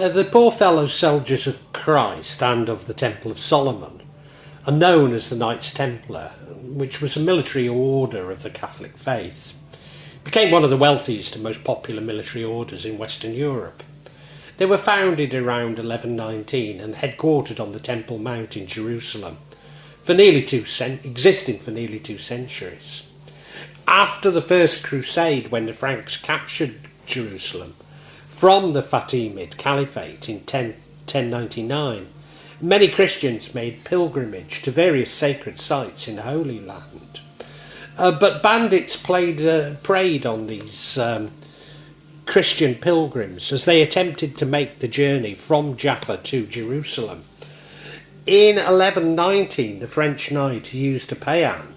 The poor fellow soldiers of Christ and of the Temple of Solomon are known as the Knights Templar, which was a military order of the Catholic faith. It became one of the wealthiest and most popular military orders in Western Europe. They were founded around 1119 and headquartered on the Temple Mount in Jerusalem, existing for nearly 2 centuries. After the First Crusade, when the Franks captured Jerusalem from the Fatimid Caliphate in 1099, many Christians made pilgrimage to various sacred sites in the Holy Land. But bandits preyed on these Christian pilgrims as they attempted to make the journey from Jaffa to Jerusalem. In 1119, the French knight used a paean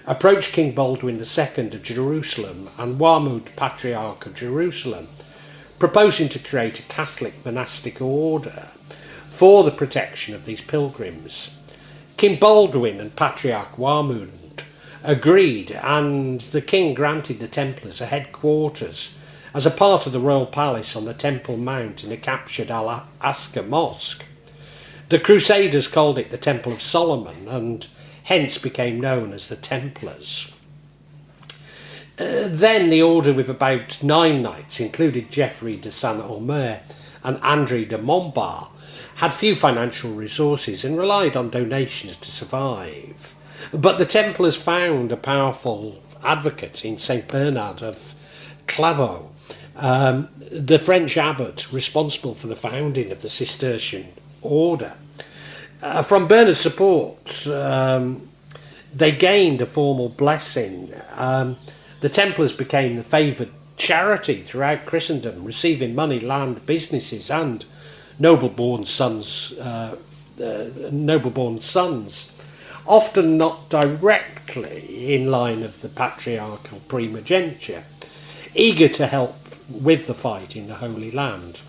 approached King Baldwin II of Jerusalem and Warmud, Patriarch of Jerusalem, proposing to create a Catholic monastic order for the protection of these pilgrims. King Baldwin and Patriarch Warmud agreed, and the king granted the Templars a headquarters as a part of the royal palace on the Temple Mount in the captured Al-Aqsa Mosque. The Crusaders called it the Temple of Solomon and hence became known as the Templars. Then the order, with about 9 knights, included Geoffrey de Saint-Omer and André de Montbard, had few financial resources and relied on donations to survive. But the Templars found a powerful advocate in Saint Bernard of Clairvaux, the French abbot responsible for the founding of the Cistercian order. From Bernard's support, they gained a formal blessing. The Templars became the favoured charity throughout Christendom, receiving money, land, businesses, and noble-born sons, often not directly in line of the patriarchal primogeniture, eager to help with the fight in the Holy Land.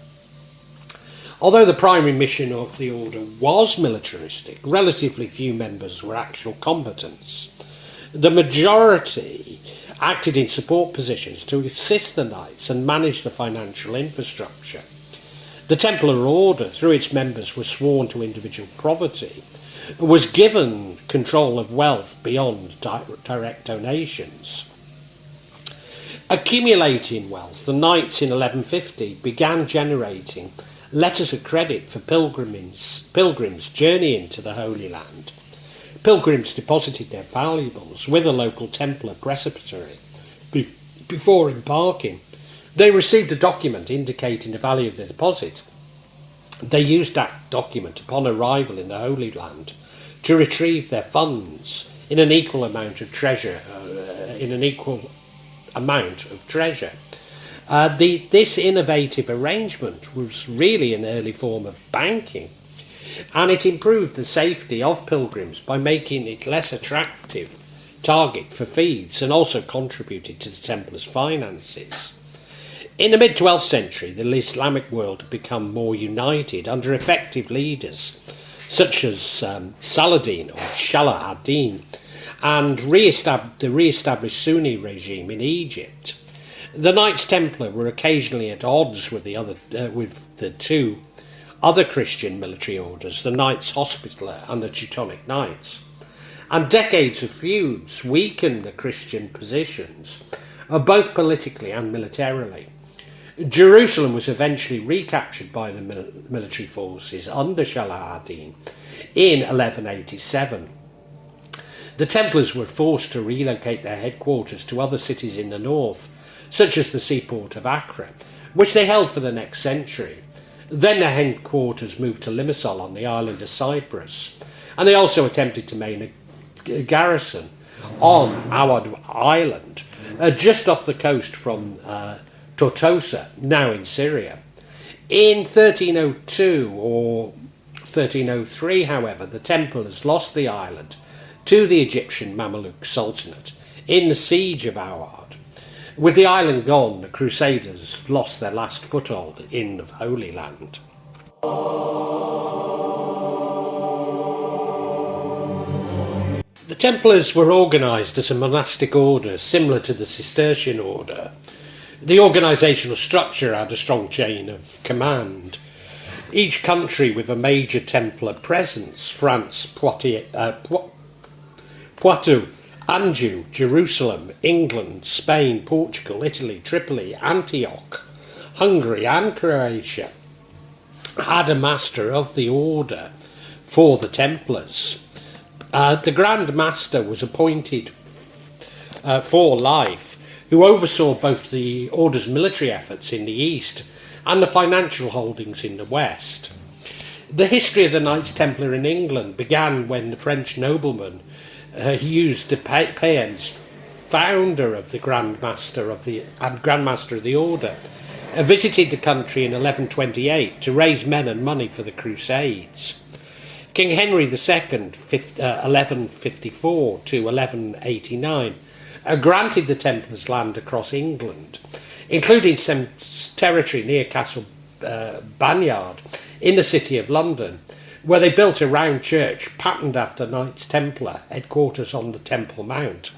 Although the primary mission of the order was militaristic, relatively few members were actual combatants. The majority acted in support positions to assist the knights and manage the financial infrastructure. The Templar order, through its members, was sworn to individual poverty, was given control of wealth beyond direct donations. Accumulating wealth, the knights in 1150 began generating letters of credit for pilgrims journeying to the Holy Land. Pilgrims deposited their valuables with a local Templar presbytery before embarking. They received a document indicating the value of the deposit. They used that document upon arrival in the Holy Land to retrieve their funds in an equal amount of treasure. This innovative arrangement was really an early form of banking, and it improved the safety of pilgrims by making it less attractive target for thieves, and also contributed to the Templars' finances. In the mid-12th century, the Islamic world had become more united under effective leaders such as Saladin or Salah ad-Din, and the re-established Sunni regime in Egypt. The Knights Templar were occasionally at odds with the 2 other Christian military orders, the Knights Hospitaller and the Teutonic Knights, and decades of feuds weakened the Christian positions, both politically and militarily. Jerusalem was eventually recaptured by the military forces under Salah ad-Din in 1187. The Templars were forced to relocate their headquarters to other cities in the north, such as the seaport of Accra, which they held for the next century. Then their headquarters moved to Limassol on the island of Cyprus, and they also attempted to maintain a garrison on Awad Island, just off the coast from Tortosa, now in Syria. In 1302 or 1303, however, the Templars lost the island to the Egyptian Mamluk Sultanate in the siege of Awad. With the island gone, the Crusaders lost their last foothold in the Holy Land. The Templars were organised as a monastic order similar to the Cistercian order. The organisational structure had a strong chain of command. each country with a major Templar presence: France, Poitou, Anjou, Jerusalem, England, Spain, Portugal, Italy, Tripoli, Antioch, Hungary and Croatia had a master of the order for the Templars. The Grand Master was appointed for life, who oversaw both the order's military efforts in the east and the financial holdings in the west. The history of the Knights Templar in England began when the French nobleman Hughes de Payens, founder of the Grand Master of the Order, visited the country in 1128 to raise men and money for the Crusades. King Henry II, 1154 to 1189, granted the Templars land across England, including some territory near Castle Banyard in the City of London, where they built a round church patterned after Knights Templar headquarters on the Temple Mount.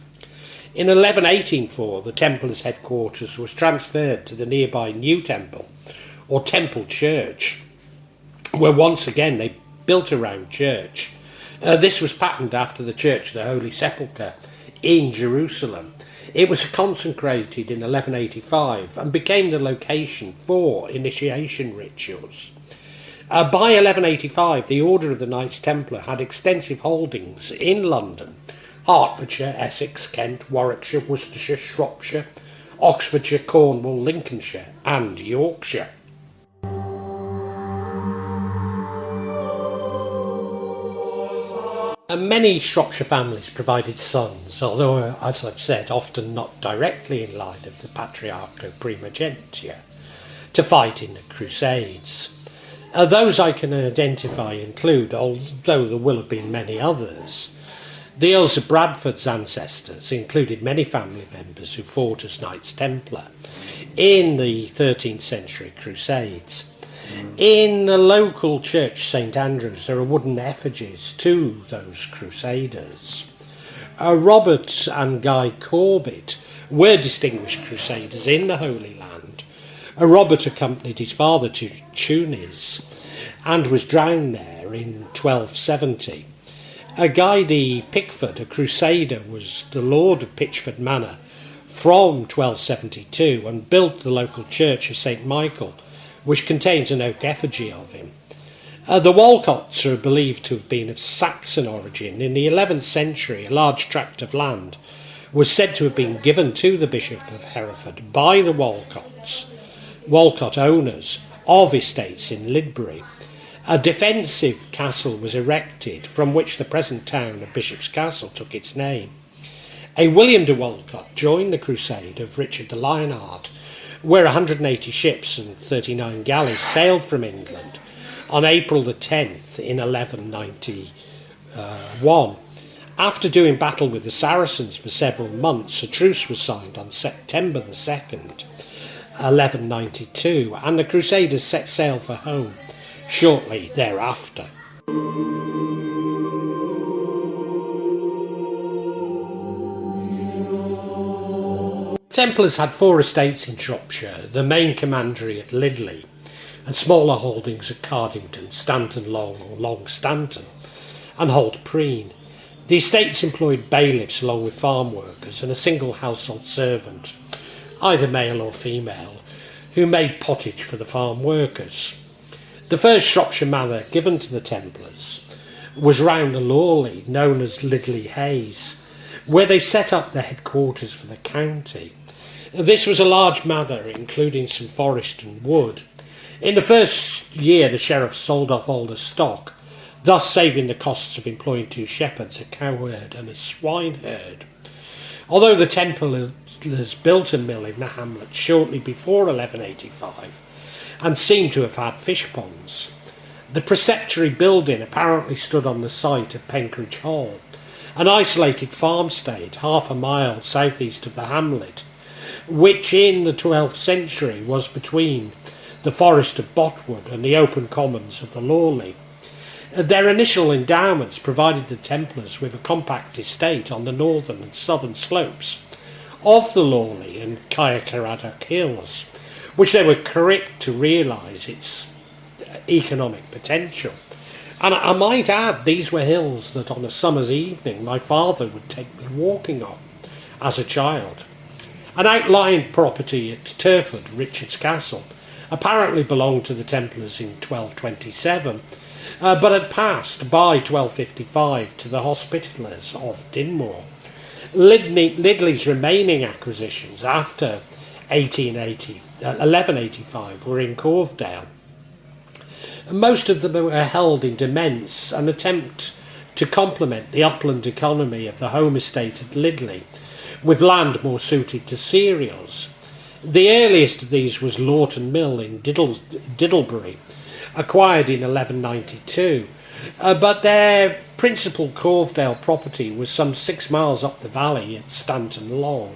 In 1184, the Templars' headquarters was transferred to the nearby New Temple, or Temple Church, where once again they built a round church. This was patterned after the Church of the Holy Sepulchre in Jerusalem. It was consecrated in 1185 and became the location for initiation rituals. By 1185, the Order of the Knights Templar had extensive holdings in London, Hertfordshire, Essex, Kent, Warwickshire, Worcestershire, Shropshire, Oxfordshire, Cornwall, Lincolnshire and Yorkshire. Many Shropshire families provided sons, although, as I've said, often not directly in line of the patriarchal primogeniture, to fight in the Crusades. Those I can identify include, although there will have been many others, the Earls of Bradford's ancestors included many family members who fought as Knights Templar in the 13th century Crusades. In the local church St Andrew's there are wooden effigies to those crusaders. Robert and Guy Corbett were distinguished crusaders in the Holy Land. Robert accompanied his father to Tunis and was drowned there in 1270. Guy de Pickford, a crusader, was the lord of Pitchford Manor from 1272 and built the local church of St Michael, which contains an oak effigy of him. The Walcotts are believed to have been of Saxon origin. In the 11th century, a large tract of land was said to have been given to the Bishop of Hereford by the Walcott owners of estates in Lydley. A defensive castle was erected from which the present town of Bishop's Castle took its name. A William de Walcott joined the crusade of Richard the Lionheart, where 180 ships and 39 galleys sailed from England on April the 10th in 1191. After doing battle with the Saracens for several months, a truce was signed on September the 2nd, 1192, and the Crusaders set sail for home shortly thereafter. Templars had 4 estates in Shropshire, the main commandery at Lydley, and smaller holdings at Cardington, Stanton Long or Long Stanton, and Holt Preen. The estates employed bailiffs along with farm workers and a single household servant, either male or female, who made potage for the farm workers. The first Shropshire manor given to the Templars was round the Lawley, known as Lydley Hayes, where they set up the headquarters for the county. This was a large manor, including some forest and wood. In the first year, the sheriff sold off all the stock, thus saving the costs of employing 2 shepherds, a cowherd and a swineherd. Although the Templars built a mill in the hamlet shortly before 1185 and seem to have had fish ponds, the preceptory building apparently stood on the site of Penkridge Hall, an isolated farmstead half a mile southeast of the hamlet, which in the 12th century was between the forest of Botwood and the open commons of the Lawley. Their initial endowments provided the Templars with a compact estate on the northern and southern slopes of the Lawley and Caercaradoc hills, which they were quick to realise its economic potential. And I might add, these were hills that on a summer's evening my father would take me walking on as a child. An outlying property at Hertfordshire, Richard's Castle, apparently belonged to the Templars in 1227, but had passed by 1255 to the Hospitallers of Dinmore. Lydley's remaining acquisitions after 1185 were in Corvedale. Most of them were held in demesne, an attempt to complement the upland economy of the home estate at Lydley, with land more suited to cereals. The earliest of these was Lawton Mill in Diddlebury, acquired in 1192, but their principal Corvedale property was some 6 miles up the valley at Stanton Long.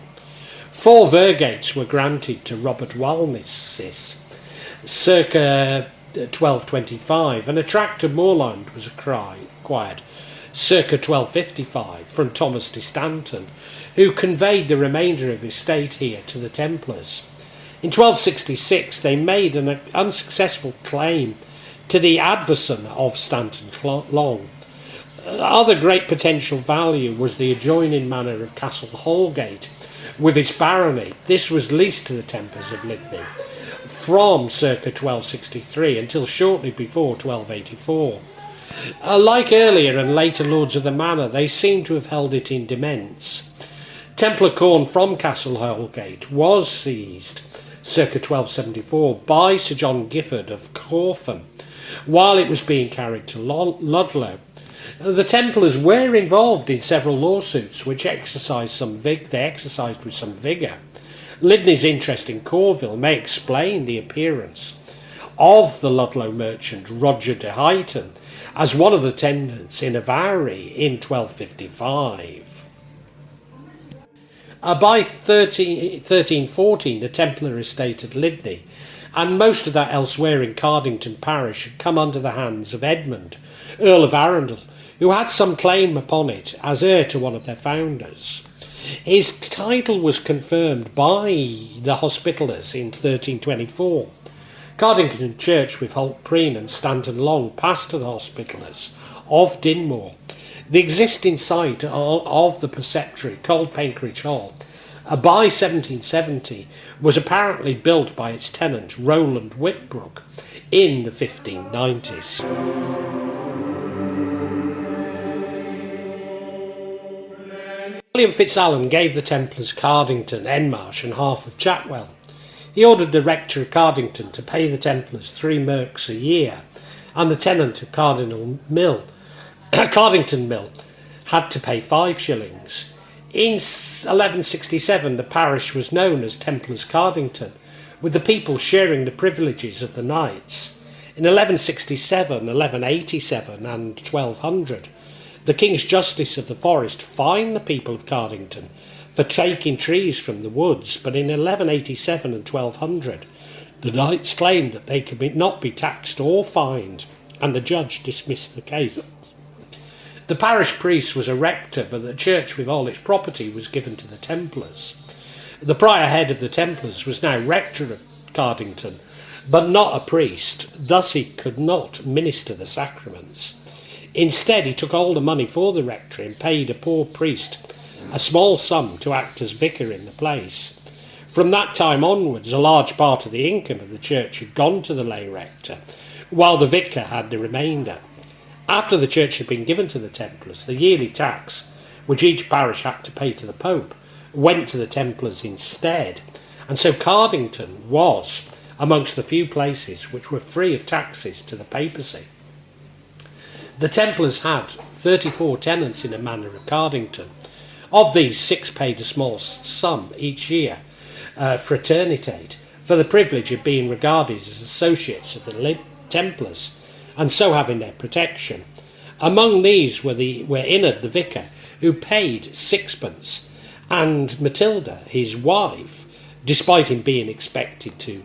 4 vergates were granted to Robert Walnisis circa 1225, and a tract of moorland was acquired circa 1255 from Thomas de Stanton, who conveyed the remainder of his estate here to the Templars. In 1266 they made an unsuccessful claim to the adversary of Stanton Long. Other great potential value was the adjoining manor of Castle Holgate with its barony. This was leased to the Templars of Lydley from circa 1263 until shortly before 1284. Like earlier and later lords of the manor, they seem to have held it in demesne. Templar corn from Castle Holgate was seized circa 1274 by Sir John Gifford of Corfham while it was being carried to Ludlow. The Templars were involved in several lawsuits which exercised with some vigour. Lydney's interest in Cornwall may explain the appearance of the Ludlow merchant Roger de Huyton as one of the tenants in a vowry in 1255. By 1314 the Templar estate at Lydley and most of that elsewhere in Cardington parish had come under the hands of Edmund, Earl of Arundel, who had some claim upon it as heir to one of their founders. His title was confirmed by the Hospitallers in 1324. Cardington Church with Holt Preen and Stanton Long passed to the Hospitallers of Dinmore. The existing site of the preceptory, called Penkeridge Hall, by 1770 was apparently built by its tenant Rowland Whitbrook in the 1590s. William Fitzalan gave the Templars Cardington, Enmarsh and half of Chatwell. He ordered the rector of Cardington to pay the Templars 3 merks a year, and the tenant of Cardington Mill had to pay 5 shillings. In 1167 the parish was known as Templars Cardington, with the people sharing the privileges of the knights. In 1167, 1187 and 1200 the King's Justice of the Forest fined the people of Cardington for taking trees from the woods, but in 1187 and 1200 the knights claimed that they could not be taxed or fined, and the judge dismissed the case. The parish priest was a rector, but the church with all its property was given to the Templars. The prior head of the Templars was now rector of Cardington, but not a priest, thus he could not minister the sacraments. Instead, he took all the money for the rectory and paid a poor priest a small sum to act as vicar in the place. From that time onwards, a large part of the income of the church had gone to the lay rector, while the vicar had the remainder. After the church had been given to the Templars, the yearly tax, which each parish had to pay to the Pope, went to the Templars instead, and so Cardington was amongst the few places which were free of taxes to the papacy. The Templars had 34 tenants in a manor at Cardington. Of these, 6 paid a small sum each year, fraternitate, for the privilege of being regarded as associates of the Templars, and so having their protection. Among these were Innard the vicar, who paid 6pence, and Matilda, his wife, despite him being expected to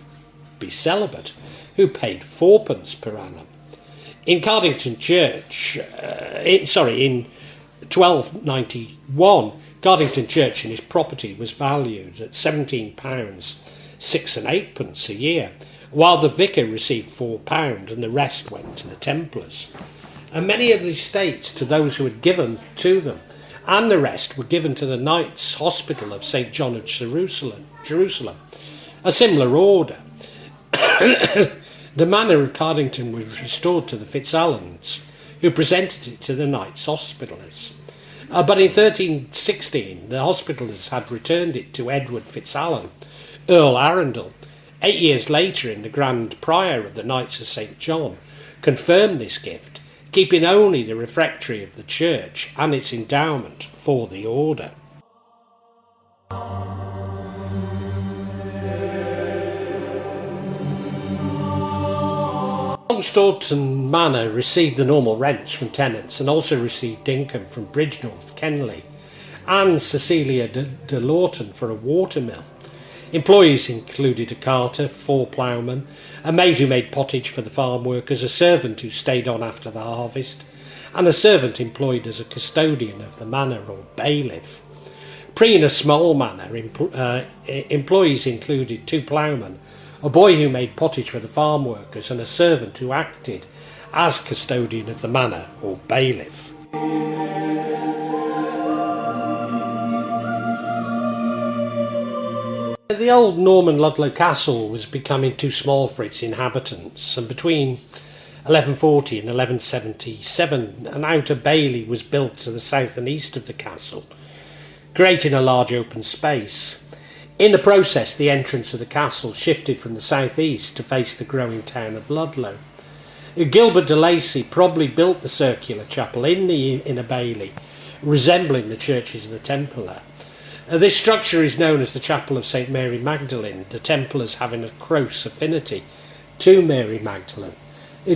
be celibate, who paid 4pence per annum. In Cardington Church, in 1291, Cardington Church and his property was valued at £17, 6 and 8pence a year, while the vicar received £4 and the rest went to the Templars. And many of the estates to those who had given to them, and the rest were given to the Knights Hospital of St. John of Jerusalem, a similar order. The manor of Cardington was restored to the Fitzalans, who presented it to the Knights Hospitallers. But in 1316, the Hospitallers had returned it to Edward Fitzalan, Earl Arundel. 8 years later, in the Grand Prior of the Knights of St. John, confirmed this gift, keeping only the refectory of the church and its endowment for the order. Longstaunton Manor received the normal rents from tenants and also received income from Bridgenorth, Kenley, and Cecilia de Lawton for a watermill. Employees included a carter, 4 ploughmen, a maid who made pottage for the farm workers, a servant who stayed on after the harvest, and a servant employed as a custodian of the manor or bailiff. Preen, a small manor, employees included 2 ploughmen, a boy who made pottage for the farm workers, and a servant who acted as custodian of the manor or bailiff. The old Norman Ludlow Castle was becoming too small for its inhabitants, and between 1140 and 1177 an outer bailey was built to the south and east of the castle, creating a large open space. In the process, the entrance of the castle shifted from the south-east to face the growing town of Ludlow. Gilbert de Lacy probably built the circular chapel in the inner bailey, resembling the churches of the Templar. This structure is known as the Chapel of St. Mary Magdalene, the Templars having a close affinity to Mary Magdalene.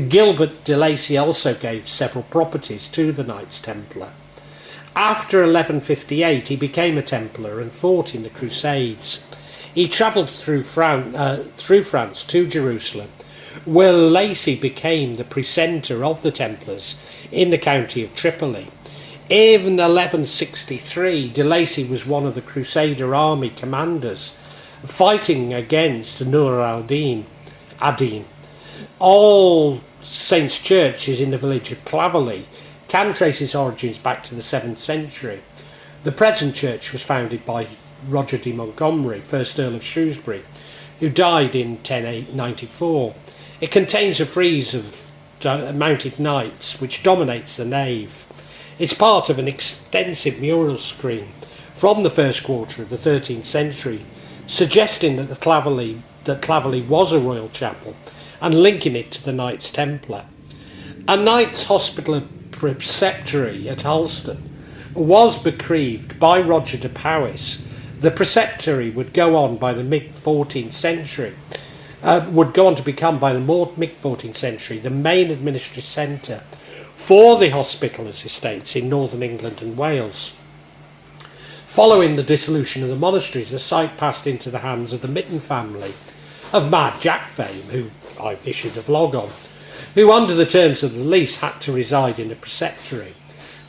Gilbert de Lacy also gave several properties to the Knights Templar. After 1158 he became a Templar and fought in the Crusades. He travelled through France to Jerusalem, where Lacy became the precentor of the Templars in the county of Tripoli. In 1163 de Lacy was one of the Crusader army commanders fighting against Nur al-Din. All Saints' Church is in the village of Claverley, can trace its origins back to the 7th century. The present church was founded by Roger de Montgomery, 1st Earl of Shrewsbury, who died in 1094. It contains a frieze of mounted knights which dominates the nave. It's part of an extensive mural screen from the first quarter of the 13th century, suggesting that Claverley was a royal chapel and linking it to the Knights Templar. A Knights Hospital preceptory at Halston was bequeathed by Roger de Powys. The preceptory would go on by the mid-14th century, to become by the mid-14th century the main administrative centre for the Hospitallers' estates in northern England and Wales. Following the dissolution of the monasteries, the site passed into the hands of the Mitten family of Mad Jack fame, who I've issued a vlog on, who under the terms of the lease had to reside in a preceptory.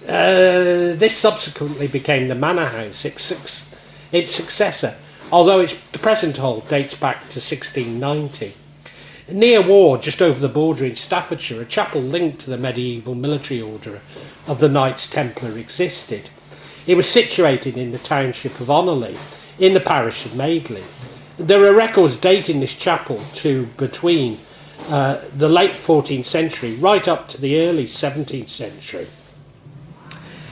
This subsequently became the manor house, its successor, although the present hold dates back to 1690. Near War, just over the border in Staffordshire, a chapel linked to the medieval military order of the Knights Templar existed. It was situated in the township of Onnerley, in the parish of Madeley. There are records dating this chapel to between the late 14th century right up to the early 17th century.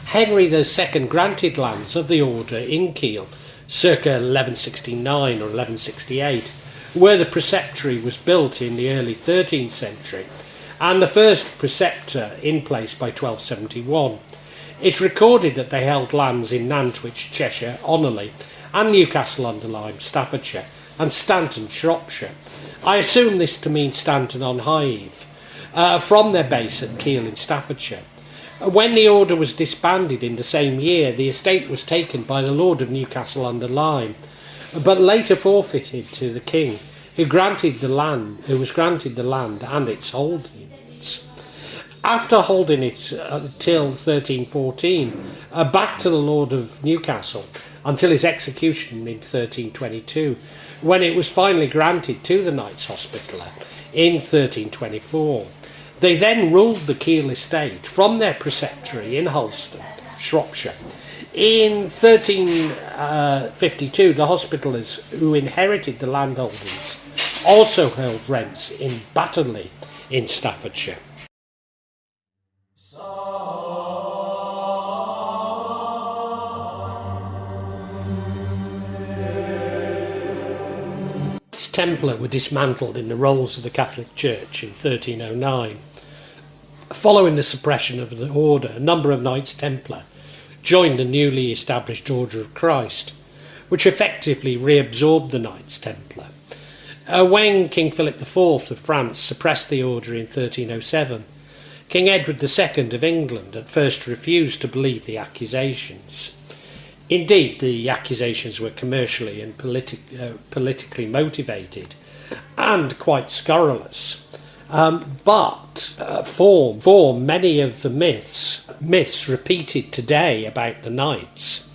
Henry II granted lands of the order in Kiel circa 1169 or 1168, where the preceptory was built in the early 13th century, and the first preceptor in place by 1271. It's recorded that they held lands in Nantwich, Cheshire, Onnerley, and Newcastle-under-Lyme, Staffordshire, and Stanton, Shropshire. I assume this to mean Stanton-on-Hythe, from their base at Kiel in Staffordshire. When the order was disbanded in the same year, the estate was taken by the Lord of Newcastle-under-Lyme, but later forfeited to the King, who was granted the land and its holdings. After holding it till 1314, back to the Lord of Newcastle, until his execution in 1322, when it was finally granted to the Knights Hospitaller in 1324. They then ruled the Kiel estate from their preceptory in Holston, Shropshire. In 1352, the Hospitallers who inherited the landholdings also held rents in Batterley in Staffordshire. Knights Templar were dismantled in the rolls of the Catholic Church in 1309. Following the suppression of the order, a number of Knights Templar joined the newly established Order of Christ, which effectively reabsorbed the Knights Templar. When King Philip IV of France suppressed the order in 1307, King Edward II of England at first refused to believe the accusations. Indeed, the accusations were commercially and politically motivated and quite scurrilous, but form many of the myths repeated today about the Knights.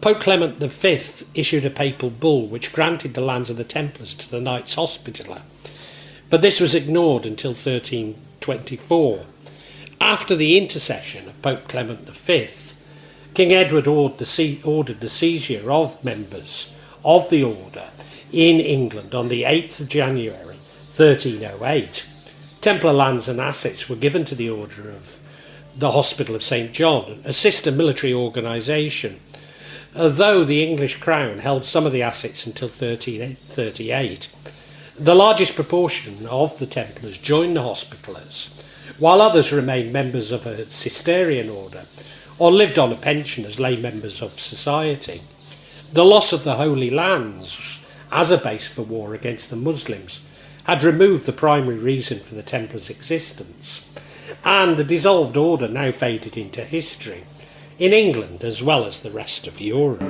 Pope Clement V issued a papal bull which granted the lands of the Templars to the Knights Hospitaller, but this was ignored until 1324. After the intercession of Pope Clement V, King Edward ordered the seizure of members of the order in England on the 8th of January 1308. Templar lands and assets were given to the Order of the Hospital of St. John, a sister military organisation, though the English Crown held some of the assets until 1338. The largest proportion of the Templars joined the Hospitallers, while others remained members of a Cistercian order or lived on a pension as lay members of society. The loss of the Holy Lands as a base for war against the Muslims had removed the primary reason for the Templars' existence, and the dissolved order now faded into history, in England as well as the rest of Europe.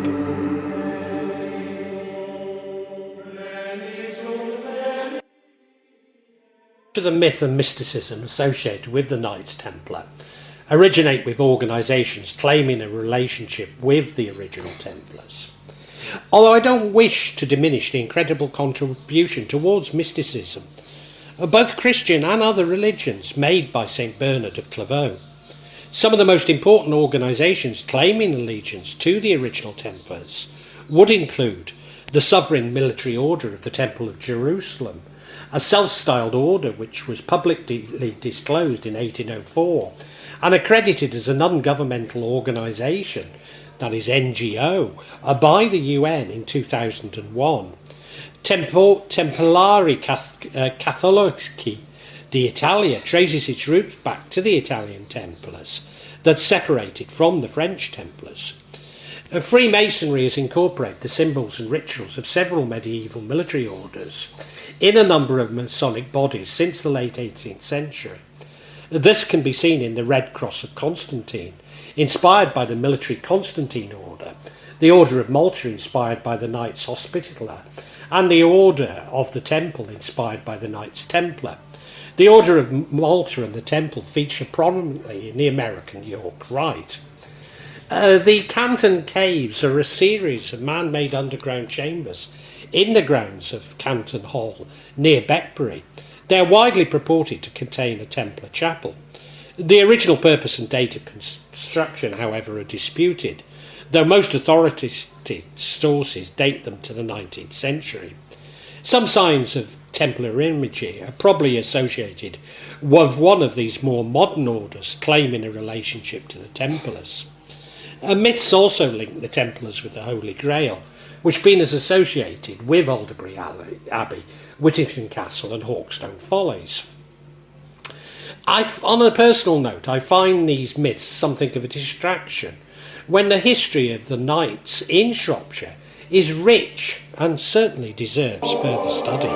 The myth and mysticism associated with the Knights Templar originate with organisations claiming a relationship with the original Templars. Although I don't wish to diminish the incredible contribution towards mysticism of both Christian and other religions made by St. Bernard of Clairvaux, some of the most important organisations claiming allegiance to the original Templars would include the Sovereign Military Order of the Temple of Jerusalem, a self-styled order which was publicly disclosed in 1804 and accredited as a non-governmental organisation, that is NGO, by the UN in 2001. Templari Cattolici d'Italia traces its roots back to the Italian Templars that separated from the French Templars. Freemasonry has incorporated the symbols and rituals of several medieval military orders in a number of Masonic bodies since the late 18th century. This can be seen in the Red Cross of Constantine, inspired by the military Constantine Order, the Order of Malta inspired by the Knights Hospitaller, and the Order of the Temple inspired by the Knights Templar. The Order of Malta and the Temple feature prominently in the American York Rite. The Canton Caves are a series of man-made underground chambers in the grounds of Canton Hall near Beckbury. They are widely purported to contain a Templar chapel. The original purpose and date of construction, however, are disputed, though most authoritative sources date them to the 19th century. Some signs of Templar imagery are probably associated with one of these more modern orders claiming a relationship to the Templars. Myths also link the Templars with the Holy Grail, which has been associated with Alderbury Abbey, Whittington Castle and Hawkstone Follies. On a personal note, I find these myths something of a distraction when the history of the knights in Shropshire is rich and certainly deserves further study.